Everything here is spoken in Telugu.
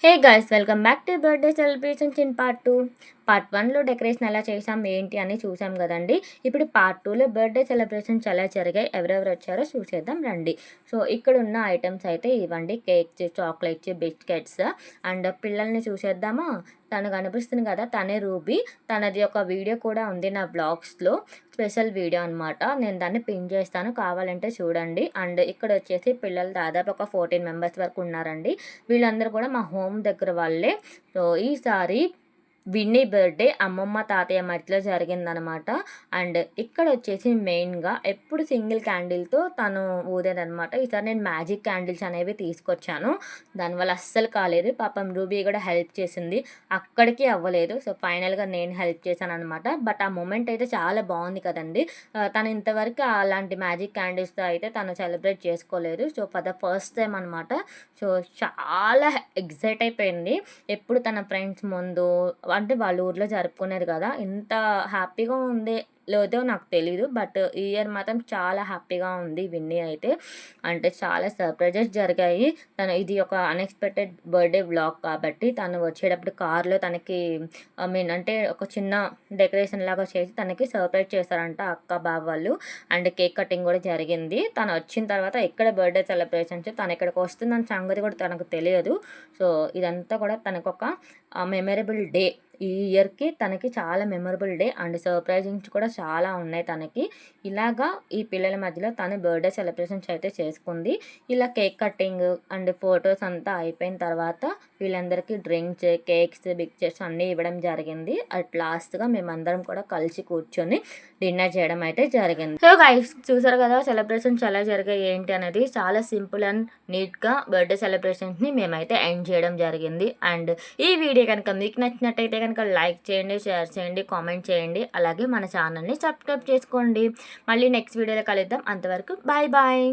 Hey guys, welcome back to birthday celebrations in part 2. Part 1లో డెకరేషన్ ఎలా చేసాం ఏంటి అని చూసాం కదండి. ఇప్పుడు పార్ట్ 2లో బర్త్డే సెలబ్రేషన్స్ ఎలా జరిగాయి, ఎవరెవరు వచ్చారో చూసేద్దాం రండి. సో ఇక్కడ ఉన్న ఐటమ్స్ అయితే ఇవ్వండి: కేక్స్, చాక్లెట్స్, బిస్కెట్స్. అండ్ పిల్లల్ని చూసేద్దామా. తను కనిపిస్తుంది కదా, తనే రూబీ. తనది ఒక వీడియో కూడా ఉంది నా బ్లాగ్స్లో, స్పెషల్ వీడియో అనమాట. నేను దాన్ని పిన్ చేస్తాను, కావాలంటే చూడండి. అండ్ ఇక్కడ వచ్చేసి పిల్లలు దాదాపు ఒక 14 మెంబర్స్ వరకు ఉన్నారండి. వీళ్ళందరూ కూడా మా హోమ్ దగ్గర వాళ్ళే. సో ఈసారి విన్నీ బర్త్డే అమ్మమ్మ తాతయ్య మధ్యలో జరిగిందనమాట. అండ్ ఇక్కడ వచ్చేసి మెయిన్గా ఎప్పుడు సింగిల్ క్యాండిల్తో తను ఊదేదనమాట. ఈసారి నేను మ్యాజిక్ క్యాండిల్స్ అనేవి తీసుకొచ్చాను, దానివల్ల అస్సలు కాలేదు. పాపం రూబీ కూడా హెల్ప్ చేసింది, అక్కడికి అవ్వలేదు. సో ఫైనల్గా నేను హెల్ప్ చేశాను అనమాట. బట్ ఆ మూమెంట్ అయితే చాలా బాగుంది కదండి. తను ఇంతవరకు అలాంటి మ్యాజిక్ క్యాండిల్స్తో అయితే తను సెలబ్రేట్ చేసుకోలేదు. So for the first time అనమాట. సో చాలా ఎగ్జైట్ అయిపోయింది. ఎప్పుడు తన ఫ్రెండ్స్ ముందు అంటే వాళ్ళ ఊర్లో జరుపుకునేది కదా, ఇంత హ్యాపీగా ఉంది లేదో నాకు తెలీదు. బట్ ఈ ఇయర్ మాత్రం చాలా హ్యాపీగా ఉంది విన్నీ అయితే. అంటే చాలా సర్ప్రైజెస్ జరిగాయి. ఇది ఒక అన్ఎక్స్పెక్టెడ్ బర్త్డే వ్లాగ్ కాబట్టి తను వచ్చేటప్పుడు కార్లో తనకి అంటే ఒక చిన్న డెకరేషన్ లాగా చేసి తనకి సర్ప్రైజ్ చేశారంట అక్క బావ వాళ్ళు. అండ్ కేక్ కటింగ్ కూడా జరిగింది. తను వచ్చిన తర్వాత ఎక్కడ బర్త్డే సెలబ్రేషన్స్, తను ఇక్కడికి వస్తుందని సంగతి కూడా తనకు తెలియదు. సో ఇదంతా కూడా తనకు ఒక మెమరబుల్ డే. ఈ ఇయర్కి తనకి చాలా మెమరబుల్ డే. అండ్ సర్ప్రైజింగ్స్ కూడా చాలా ఉన్నాయి తనకి. ఇలాగా ఈ పిల్లల మధ్యలో తను బర్త్డే సెలబ్రేషన్స్ అయితే చేసుకుంది. ఇలా కేక్ కటింగ్ అండ్ ఫొటోస్ అంతా అయిపోయిన తర్వాత వీళ్ళందరికీ డ్రింక్స్, కేక్స్, బిస్కెట్స్ అన్నీ ఇవ్వడం జరిగింది. అట్ లాస్ట్గా మేమందరం కూడా కలిసి కూర్చొని డిన్నర్ చేయడం అయితే జరిగింది. సో గైస్, చూసారు కదా సెలబ్రేషన్స్ ఎలా జరిగాయి ఏంటి అనేది. చాలా సింపుల్ అండ్ నీట్గా బర్త్డే సెలబ్రేషన్స్ని మేమైతే ఎండ్ చేయడం జరిగింది. అండ్ ఈ వీడియో కనుక మీకు నచ్చినట్టయితే కనుక లైక్ చేయండి, షేర్ చేయండి, కామెంట్ చేయండి. అలాగే మన ఛానల్ని సబ్స్క్రైబ్ చేసుకోండి. మళ్ళీ నెక్స్ట్ వీడియోలో కలుద్దాం. అంతవరకు బాయ్ బాయ్.